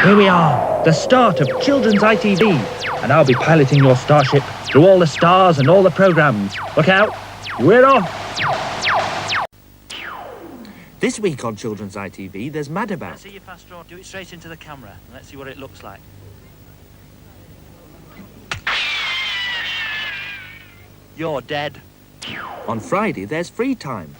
Here we are, the start of Children's ITV, and I'll be piloting your starship through all the stars and all the programmes. Look out, we're off! This week on Children's ITV, there's Madabout. Let's see your fast draw. Do it straight into the camera, and let's see what it looks like. You're dead. On Friday, there's Free Time.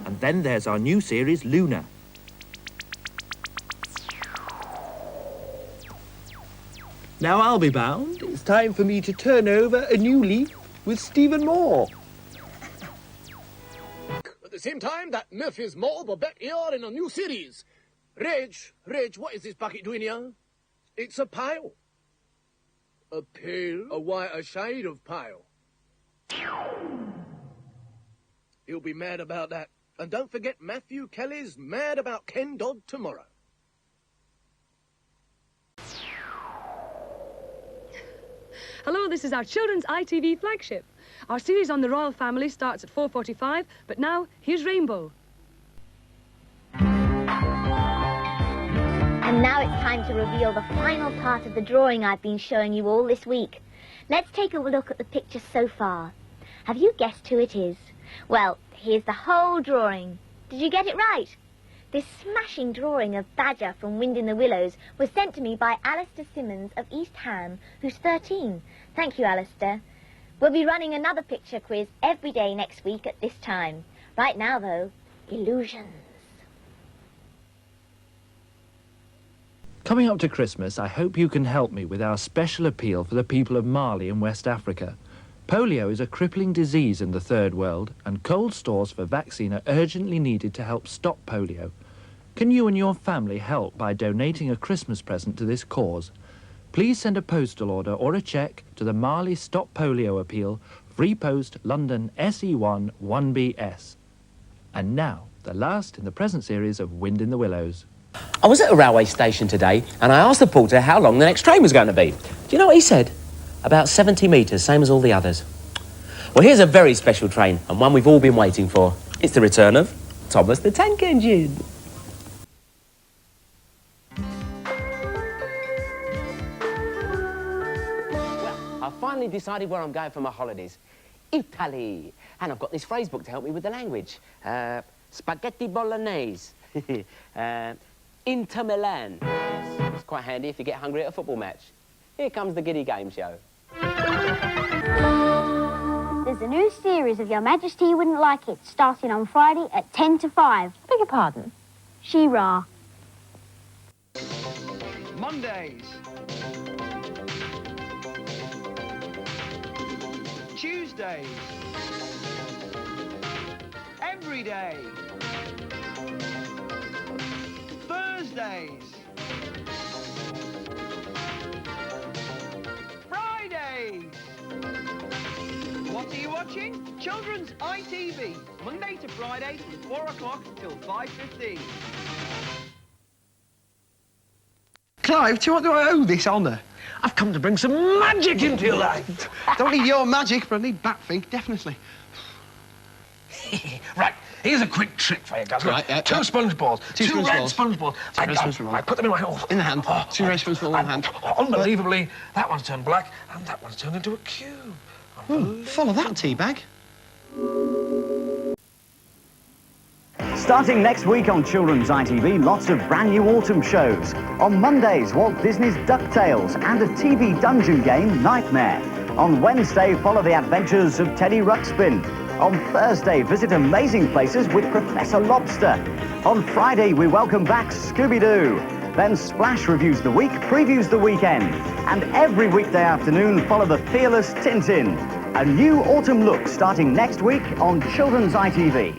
And then there's our new series, Luna. Now I'll be bound. It's time for me to turn over a new leaf with Stephen Moore. At the same time, that Murphy's Mob are back here in a new series. Reg, what is this bucket doing here? It's a pail. A pail? A whiter shade of pale. He'll be mad about that. And don't forget Matthew Kelly's mad about Ken Dodd tomorrow. Hello, this is our Children's ITV flagship. Our series on the royal family starts at 4:45, but now, here's Rainbow. And now it's time to reveal the final part of the drawing I've been showing you all this week. Let's take a look at the pictures so far. Have you guessed who it is? Well, here's the whole drawing. Did you get it right? This smashing drawing of Badger from Wind in the Willows was sent to me by Alistair Simmons of East Ham, who's 13. Thank you, Alistair. We'll be running another picture quiz every day next week at this time. Right now, though, illusions. Coming up to Christmas, I hope you can help me with our special appeal for the people of Mali in West Africa. Polio is a crippling disease in the Third World, and cold stores for vaccine are urgently needed to help stop polio. Can you and your family help by donating a Christmas present to this cause? Please send a postal order or a cheque to the Mali Stop Polio Appeal, Free Post, London, SE1 1BS. And now, the last in the present series of Wind in the Willows. I was at a railway station today and I asked the porter how long the next train was going to be. Do you know what he said? About 70 metres, same as all the others. Well, here's a very special train and one we've all been waiting for. It's the return of Thomas the Tank Engine. Well, I've finally decided where I'm going for my holidays. Italy. And I've got this phrase book to help me with the language. Spaghetti bolognese. Inter Milan. Yes, it's quite handy if you get hungry at a football match. Here comes the Giddy Game Show. There's a new series of Your Majesty You Wouldn't Like It, starting on Friday at 10 to 5. Beg your pardon? She-Ra. Mondays. Tuesdays. Every day. Thursdays. Fridays. What are you watching? Children's ITV, Monday to Friday from 4 o'clock till 5:15. Clive, to what do I owe this honour? I've come to bring some magic into your life. Don't need your magic, but I need Batfink, definitely. Right, here's a quick trick for you guys. Right, two sponge balls, two red sponge balls. I put them in my hole. In the hand. Two red sponge balls in hand. Unbelievably, that one's turned black and that one's turned into a cube. Follow that, Teabag. Starting next week on Children's ITV, lots of brand new autumn shows. On Mondays, Walt Disney's DuckTales and a TV dungeon game, Nightmare. On Wednesday, follow the adventures of Teddy Ruxpin. On Thursday, visit amazing places with Professor Lobster. On Friday, we welcome back Scooby-Doo. Then Splash reviews the week, previews the weekend. And every weekday afternoon, follow the fearless Tintin. A new autumn look starting next week on Children's ITV.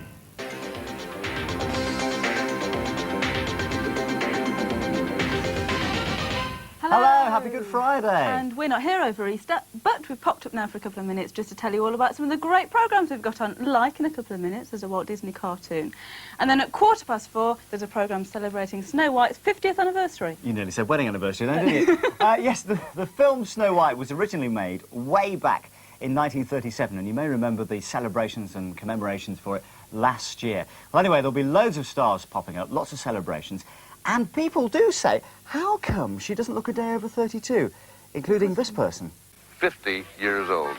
Hello, happy Good Friday. And we're not here over Easter, but we've popped up now for a couple of minutes just to tell you all about some of the great programmes we've got on, like in a couple of minutes, there's a Walt Disney cartoon. And then at 4:15, there's a programme celebrating Snow White's 50th anniversary. You nearly said wedding anniversary then, didn't you? Yes, the film Snow White was originally made way back in 1937, and you may remember the celebrations and commemorations for it last year. Well, anyway, there'll be loads of stars popping up, lots of celebrations, and people do say, how come she doesn't look a day over 32, including this person? 50 years old.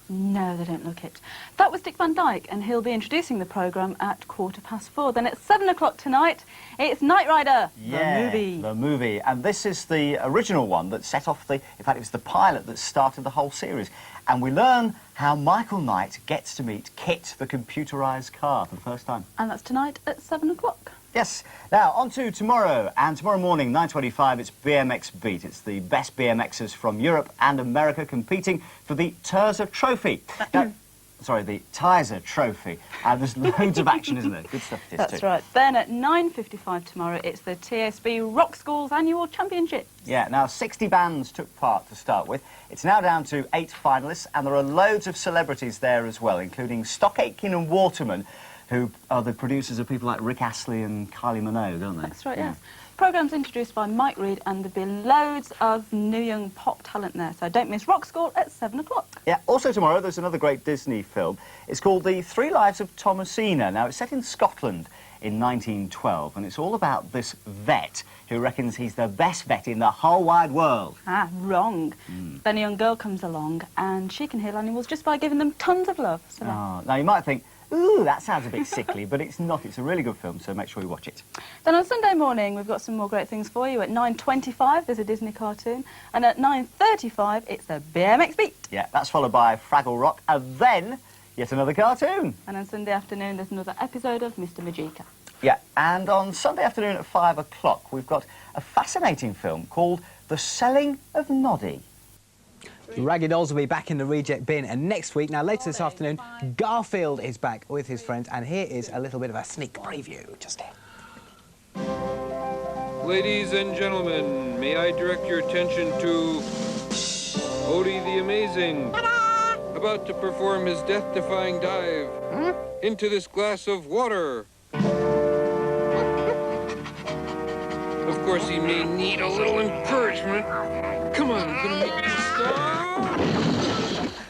No, they don't look it. That was Dick Van Dyke, and he'll be introducing the programme at 4:15. Then at 7 o'clock tonight, it's Knight Rider, the movie. The movie. And this is the original one that set off the... In fact, it was the pilot that started the whole series. And we learn how Michael Knight gets to meet Kit, the computerised car, for the first time. And that's tonight at 7 o'clock. Yes. Now, on to tomorrow. And tomorrow morning, 9:25, it's BMX Beat. It's the best BMXers from Europe and America competing for the Terza Trophy. Now, sorry, the Tizer Trophy. And there's loads of action, isn't there? Good stuff it is, That's too. right. Then at 9:55 tomorrow, it's the TSB Rock School's annual championship. Yeah, now 60 bands took part to start with. It's now down to 8 finalists, and there are loads of celebrities there as well, including Stock Aitken and Waterman, who are the producers of people like Rick Astley and Kylie Minogue, aren't they? That's right, yes. Programme's introduced by Mike Reid, and there'll be loads of new young pop talent there, so don't miss Rock School at 7 o'clock. Yeah, also tomorrow there's another great Disney film. It's called The 3 Lives of Thomasina. Now, it's set in Scotland in 1912, and it's all about this vet who reckons he's the best vet in the whole wide world. Ah, wrong. Then a young girl comes along, and she can heal animals just by giving them tons of love. So Now, you might think, ooh, that sounds a bit sickly, but it's not. It's a really good film, so make sure you watch it. Then on Sunday morning, we've got some more great things for you. At 9:25, there's a Disney cartoon, and at 9:35, it's the BMX Beat. Yeah, that's followed by Fraggle Rock, and then yet another cartoon. And on Sunday afternoon, there's another episode of Mr. Majika. Yeah, and on Sunday afternoon at 5 o'clock, we've got a fascinating film called The Selling of Noddy. The Raggy Dolls will be back in the reject bin, and next week, now later this afternoon, Garfield is back with his friends, and here is a little bit of a sneak preview, just here. Ladies and gentlemen, may I direct your attention to Odie the Amazing, about to perform his death-defying dive into this glass of water. Of course, he may need a little encouragement. Come on, I'm gonna make you stop.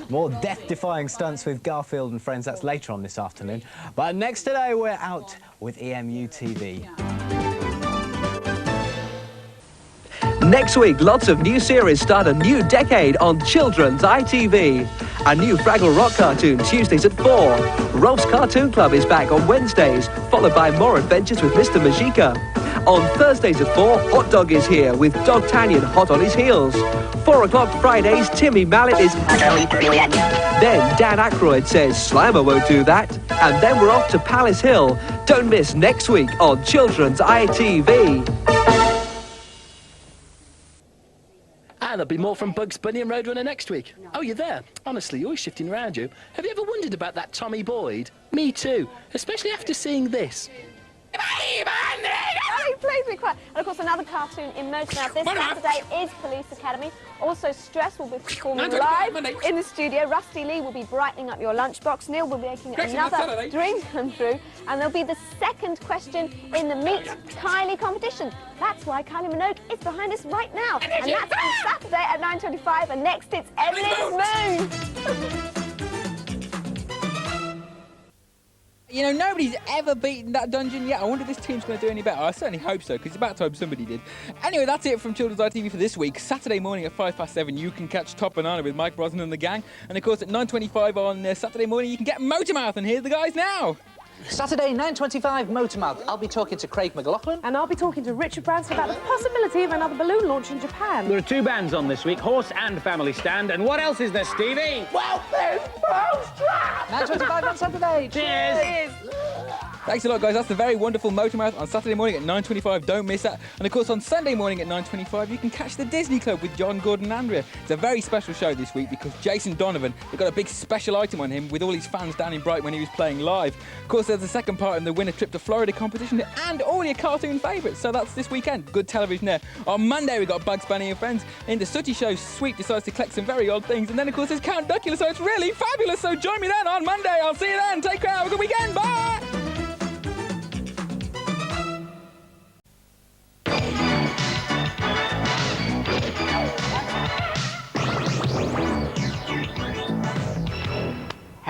More death-defying stunts with Garfield and friends, that's later on this afternoon. But next today, we're out with EMU TV. Next week, lots of new series start a new decade on Children's ITV. A new Fraggle Rock cartoon Tuesdays at 4. Rolf's Cartoon Club is back on Wednesdays, followed by more adventures with Mr. Majika. On Thursdays at 4, Hot Dog is here with Dog Tanyan hot on his heels. 4 o'clock Fridays, Timmy Mallet is... Then Dan Aykroyd says Slimer won't do that. And then we're off to Palace Hill. Don't miss next week on Children's ITV. And there'll be more from Bugs Bunny and Roadrunner next week. Oh, you're there? Honestly, you're always shifting around you. Have you ever wondered about that Tommy Boyd? Me too, especially after seeing this. Oh, please be quiet. And of course, another cartoon in motion now this Saturday is Police Academy. Also, Stress will be performing live in the studio. Rusty Lee will be brightening up your lunchbox. Neil will be making another dream come true. And there'll be the second question in the Meet Kylie competition. That's why Kylie Minogue is behind us right now. And that's on Saturday at 9:25. And next, it's Emily's Moon. You know, nobody's ever beaten that dungeon yet. I wonder if this team's going to do any better. I certainly hope so, because it's about time somebody did. Anyway, that's it from Children's ITV for this week. Saturday morning at 7:05, you can catch Top Banana with Mike Brosnan and the gang. And, of course, at 9:25 on Saturday morning, you can get Motormouth. And here's the guys now. Saturday, 9:25, Motormouth. I'll be talking to Craig McLaughlin. And I'll be talking to Richard Branson about the possibility of another balloon launch in Japan. There are 2 bands on this week, Horse and Family Stand. And what else is there, Stevie? Well, there's Post-Trap! 9:25 on Saturday. Cheers! Thanks a lot, guys. That's the very wonderful Motormouth on Saturday morning at 9:25. Don't miss that. And, of course, on Sunday morning at 9:25, you can catch the Disney Club with John, Gordon and Andrea. It's a very special show this week because Jason Donovan, they've got a big special item on him with all his fans down in Brighton when he was playing live. Of course, there's the second part in the Win a Trip to Florida competition and all your cartoon favourites. So that's this weekend. Good television there. On Monday, we've got Bugs Bunny and Friends. In the Sooty Show, Sweep decides to collect some very odd things. And then, of course, there's Count Duckula, so it's really fabulous. So join me then on Monday. I'll see you then. Take care. Have a good weekend. Bye!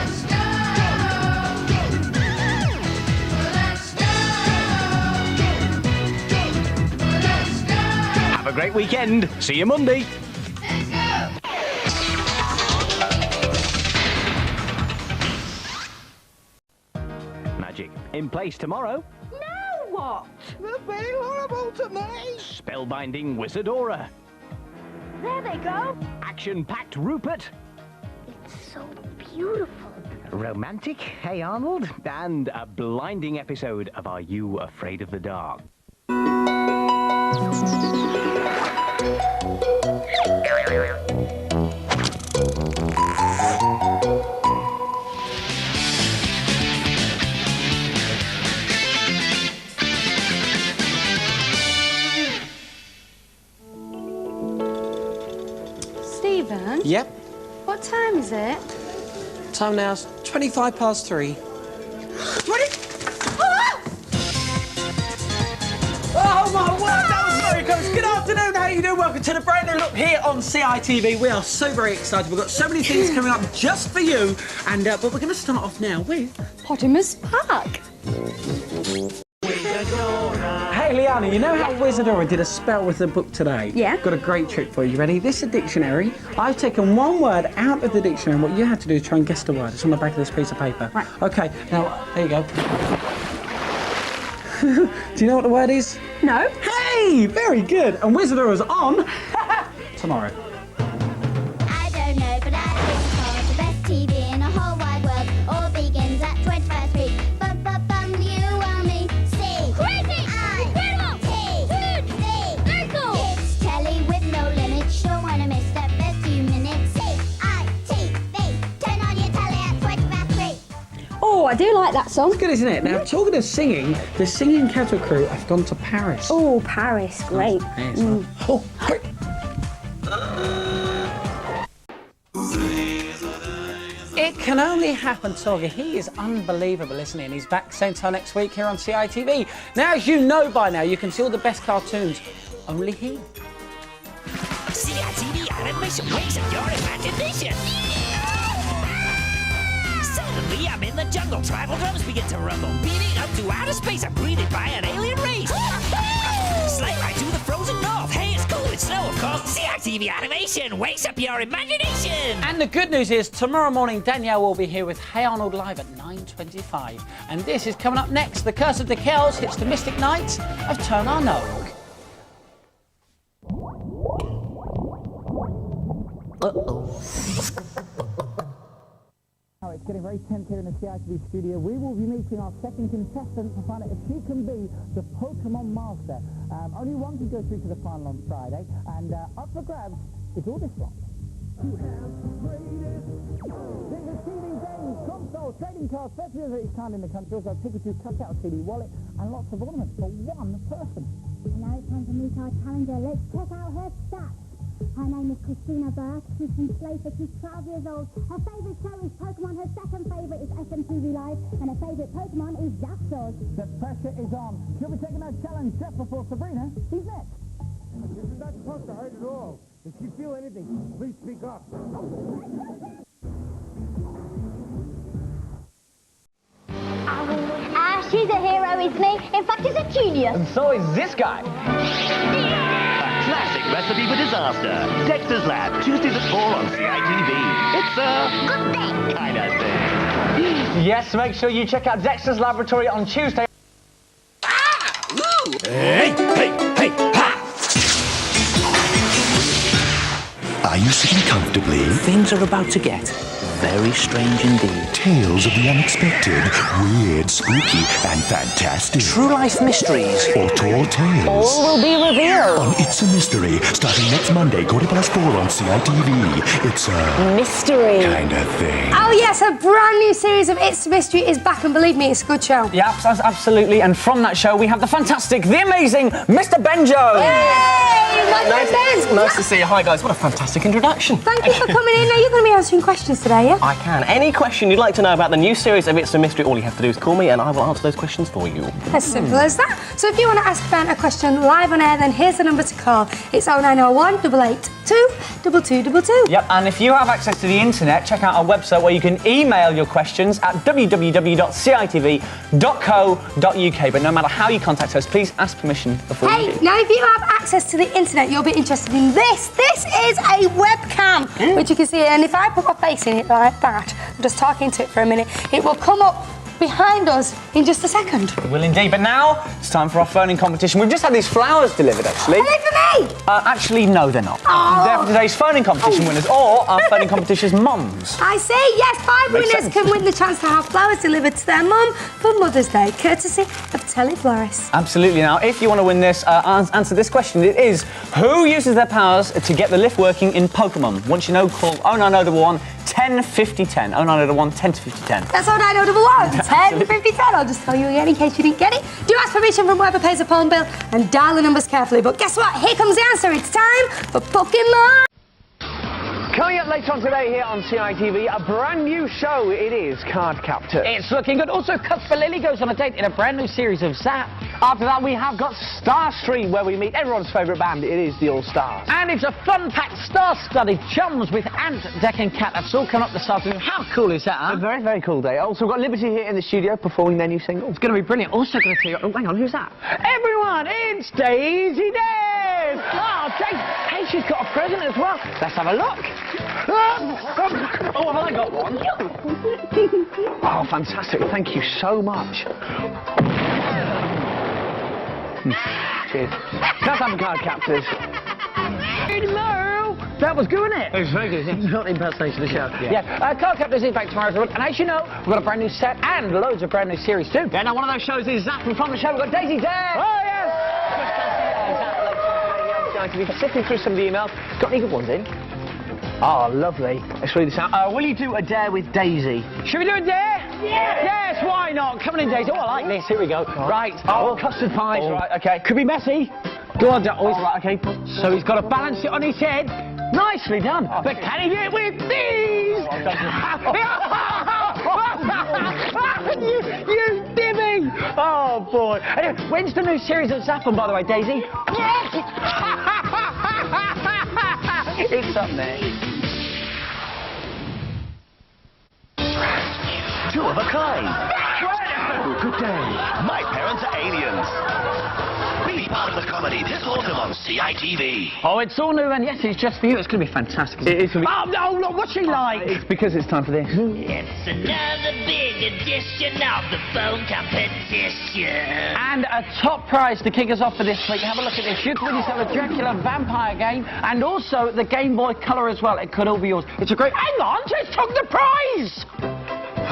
Let's go! a great weekend. See you Monday. Magic in place tomorrow. Now what? They're being horrible to me. Spellbinding Wizardora. There they go. Action-packed Rupert. It's so beautiful. Romantic, hey Arnold? And a blinding episode of Are You Afraid of the Dark? Stephen? Yep. What time is it? Time now's 3:25. Oh my word, that was very close. Good afternoon, how you doing? Welcome to the brand new look here on CITV. We are so very excited. We've got so many things coming up just for you. And but we're going to start off now with Potter's Park. Hey Liana, you know how Wizardora did a spell with the book today? Yeah. Got a great trick for you. Ready? This is a dictionary. I've taken one word out of the dictionary, and what you have to do is try and guess the word. It's on the back of this piece of paper. Right. Okay, now, there you go. Do you know what the word is? No. Hey, very good. And Wizardora's on tomorrow. I don't know, but I think it's the best TV in the whole wide world. All begins at 21st Street. Bum, bum, bum, you and me. C. Crazy! Incredible! T. Huge! V. Circle! Kids telly with no limits. Don't want to miss the best few minutes. C-I-T-V. Turn on your telly at 21st Street. Oh, I do like that song. It's good, isn't it? Now, talking of singing, the singing cattle crew have gone to Paris. Oh, Paris, great. Oh, quick. It can only happen, Togger. He is unbelievable, isn't he? And he's back same time next week here on CITV. Now, as you know by now, you can see all the best cartoons. Only he. CITV animation wakes up your imagination. Suddenly I'm in the jungle. Tribal drums begin to rumble. Beating up to outer space. I'm greeted by an alien race. Sleigh ride to the frozen north. Hey, it's cool, it's snow, of course. CITV animation wakes up your imagination. And the good news is, tomorrow morning, Danielle will be here with Hey Arnold Live at 9:25. And this is coming up next. The Curse of the Kells hits the Mystic Knights of Tonar Nog. It's getting very tense here in the CITV studio. We will be meeting our second contestant to find out if she can be the Pokemon Master. Only one can go through to the final on Friday, and up for grabs is all this lot. There's a TV games, console, trading cards, best of its kind in the country. Also, Pikachu cutout CD wallet and lots of ornaments for one person. And now it's time to meet our challenger. Let's check out her stats. Her name is Christina Burke. She's from Slayford. She's 12 years old. Her favourite show is Pokemon. Her second favourite is SMTV Live. And her favourite Pokemon is Zapdos. The pressure is on. She'll be taking her challenge just before Sabrina. Who's next? This is not supposed to hurt at all. If you feel anything, please speak up. She's a hero, isn't he? In fact, he's a genius. And so is this guy. A classic recipe for disaster. Dexter's Lab, Tuesdays at 4 on CITV. It's a good thing. Kind of thing. Yes, make sure you check out Dexter's Laboratory on Tuesday. Hey, hey, hey, ha! Are you sitting comfortably? Things are about to get very strange indeed. Tales of the unexpected, weird, spooky, and fantastic. True life mysteries. Or tall tales. All will be revealed. On It's a Mystery, starting next Monday, 4:15 on CITV. It's a mystery kind of thing. Oh yes, a brand new series of It's a Mystery is back, and believe me, it's a good show. Yeah, absolutely. And from that show, we have the fantastic, the amazing Mr. Benjo. Yay! Nice to see you. Hi, guys. What a fantastic introduction. Thank you for coming in. Now, you're going to be answering questions today, yeah? I can. Any question you'd like to know about the new series of It's a Mystery, all you have to do is call me and I will answer those questions for you. As simple as that. So if you want to ask Ben a question live on air, then here's the number to call. It's 0901 88 22222. Yep, and if you have access to the internet, check out our website where you can email your questions at www.citv.co.uk. But no matter how you contact us, please ask permission before you do. Now if you have access to the internet, you'll be interested in this. This is a webcam, which you can see, and if I put my face in it like that, I'm just talking to it for a minute, it will come up behind us in just a second. It will indeed, but now it's time for our phoning competition. We've just had these flowers delivered, actually. Are they for me? Actually, no, they're not. Oh. They're for today's phoning competition winners, or our phoning competition's mums. I see, yes, 5 Makes winners sense. can win the chance to have flowers delivered to their mum for Mother's Day, courtesy of Teleflorist. Absolutely. Now, if you want to win this, answer this question. It is, who uses their powers to get the lift working in Pokemon? Once you know, call 09011 10 50 10. 09011 10 50 10. That's all I know, 011 10 50 10. I'll just tell you again in case you didn't get it. Do ask permission from whoever pays the phone bill and dial the numbers carefully. But guess what? Here comes the answer. It's time for Pokemon. Coming up later on today here on CITV, a brand new show. It is Card Captors. It's looking good. Also, Cuthbert Lily goes on a date in a brand new series of Zap. After that, we have got Starstream, where we meet everyone's favourite band. It is the All Stars. And it's a fun-packed, star-studded chums with Ant, Deck and Cat. That's all coming up this afternoon. How cool is that, huh? A very, very cool day. Also, we've got Liberty here in the studio performing their new single. It's going to be brilliant. Also going to tell you... Oh, hang on, who's that? Everyone, it's Daisy Des! Oh, Daisy. Hey, she's got a present as well. Let's have a look. Oh, have I got one? Oh, fantastic. Thank you so much. Cheers. Let's have Card Captors. Hello. That was good, wasn't it? It was very good. It's not impersonation of the show. Yeah. Card Captors is back tomorrow, everyone. And as you know, we've got a brand new set and loads of brand new series too. Yeah, now one of those shows is Zap, and from the show we've got Daisy Dare. Oh, yes! Sifting through some of the emails. Got any good ones in? Oh, lovely. Let's read this out. Will you do a dare with Daisy? Should we do a dare? Yes! Yes, why not? Come on in, Daisy. Oh, I like this. Here we go. Right. Oh, custard pies. Oh. Right, okay. Could be messy. Go on, Oh, right, okay. So he's got to balance it on his head. Nicely done. Oh, but can he do it with these? you divvy! Oh, boy. Anyway, when's the new series of Zap on, by the way, Daisy? It's up next. Two of a kind. Oh, good day. My parents are aliens. Be part of the comedy this autumn on CITV. Oh, it's all new and yes, it's just for you. It's going to be fantastic. It is. Oh, no, look, what's she like? It's because it's time for this. It's another big edition of the phone competition. And a top prize to kick us off for this week. Have a look at this. You can win yourself a Dracula vampire game and also the Game Boy Color as well. It could all be yours. It's a great... Hang on, just took the prize!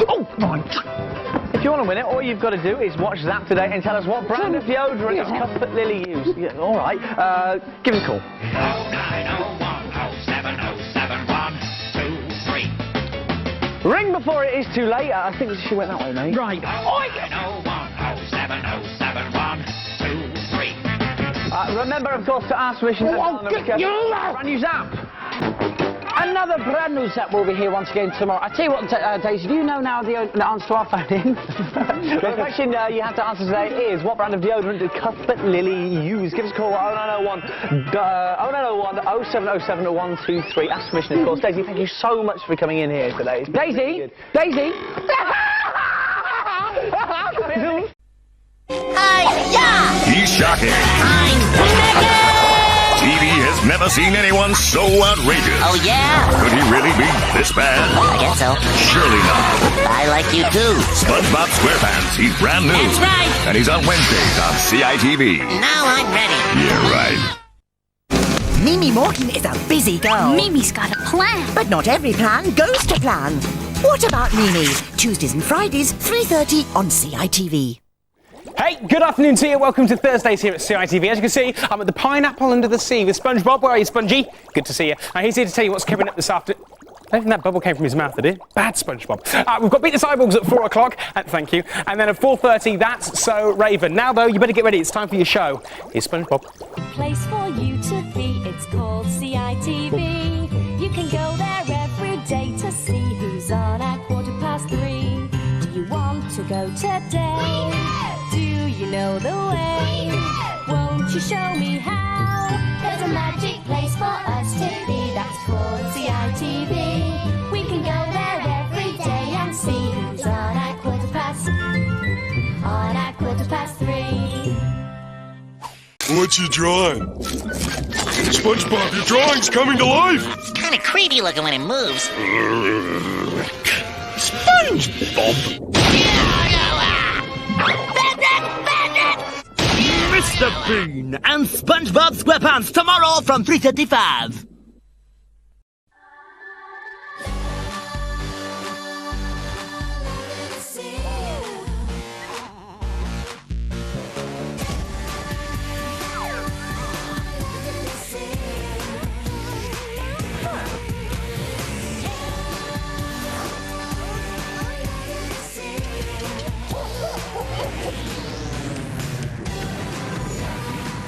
Oh, right. If you want to win it, all you've got to do is watch Zap today and tell us what brand of deodorant Cuthbert Lily used. Yeah, all right. Give us a call. 090107123. Ring before it is too late. I think she went that way, mate. Right. 090107123. Remember, of course, to ask permission to brand new Zap. Another brand new Zap will be here once again tomorrow. I tell you what, Daisy, do you know now the answer to our phone-in? The question you have to answer today is, what brand of deodorant did Cuthbert Lily use? Give us a call at 0901 0707 123. Ask permission, of course. Daisy, thank you so much for coming in here today. Daisy? He's shocking. TV has never seen anyone so outrageous. Oh, yeah? Could he really be this bad? I guess so. Surely not. I like you too. SpongeBob SquarePants. He's brand new. That's right. And he's on Wednesdays on CITV. Now I'm ready. Yeah, right. Mimi Morton is a busy girl. Mimi's got a plan. But not every plan goes to plan. What about Mimi? Tuesdays and Fridays, 3:30 on CITV. Hey, good afternoon to you. Welcome to Thursdays here at CITV. As you can see, I'm at the Pineapple Under the Sea with SpongeBob. Where are you, Spongy? Good to see you. He's here to tell you what's coming up this afternoon. I don't think that bubble came from his mouth, did it? Bad SpongeBob. We've got Beat the Cyborgs at 4 o'clock, thank you. And then at 4:30, That's So Raven. Now, though, you better get ready. It's time for your show. Here's SpongeBob. Place for you to be. It's called CITV. You can go there every day to see who's on at 3:15. Do you want to go today? Do you know the way? Won't you show me how? There's a magic place for us to be. What's your drawing? SpongeBob, your drawing's coming to life! It's kind of creepy looking when it moves. SpongeBob! Mr. Bean and SpongeBob SquarePants tomorrow from 3:35.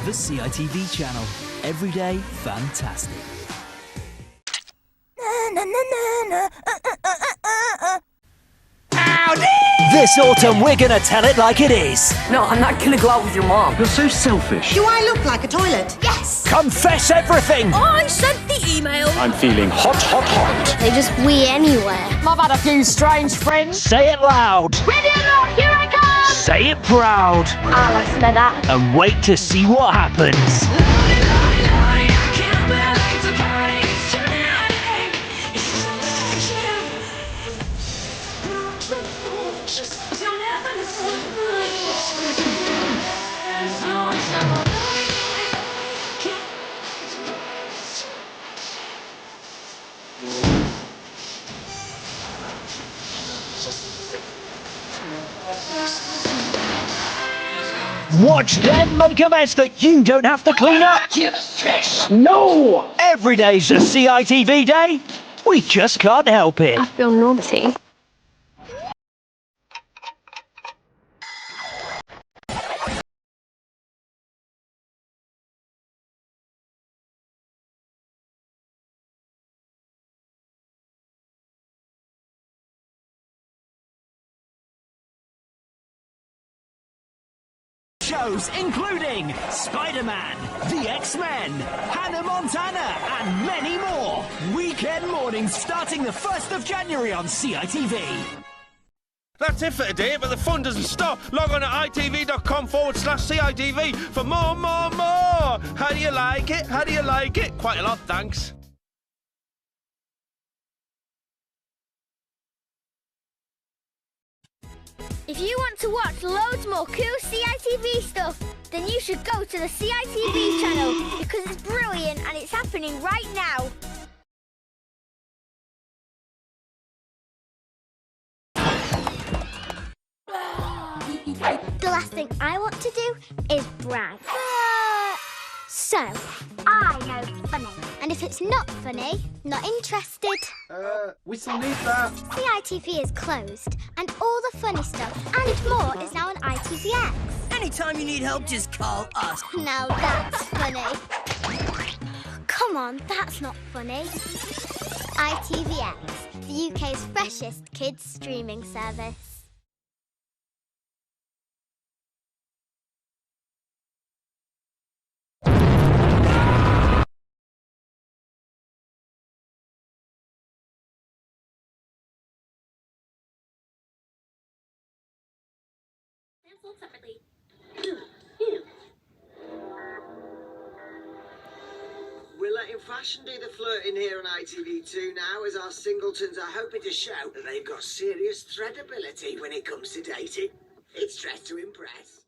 The CITV channel. Every day, fantastic. This autumn, we're gonna tell it like it is. No, I'm not gonna go out with your mom. You're so selfish. Do I look like a toilet? Yes! Confess everything. I sent the email. I'm feeling hot, hot, hot. They just wee anywhere. I've had a few strange friends. Say it loud. Ready or not, here I come! Say it proud. I'll listen to that. And wait to see what happens. Watch them make a mess that you don't have to clean up. No! Every day's a CITV day. We just can't help it. I feel naughty. Shows including Spider-Man, the X-Men, Hannah Montana, and many more. Weekend mornings starting the 1st of January on CITV. That's it for today, but the fun doesn't stop. Log on to itv.com/CITV for more. How do you like it? How do you like it? Quite a lot, thanks. If you want to watch loads more cool CITV stuff, then you should go to the CITV channel because it's brilliant and it's happening right now. The last thing I want to do is brag. So, I know funny. And if it's not funny, not interested. We still need that. CITV is closed, and all the funny stuff and more is now on ITVX. Anytime you need help, just call us. Now that's funny. Come on, that's not funny. ITVX, the UK's freshest kids streaming service. Separately. We're letting fashion do the flirting here on ITV2 now, as our singletons are hoping to show that they've got serious threadability when it comes to dating. It's dressed to impress.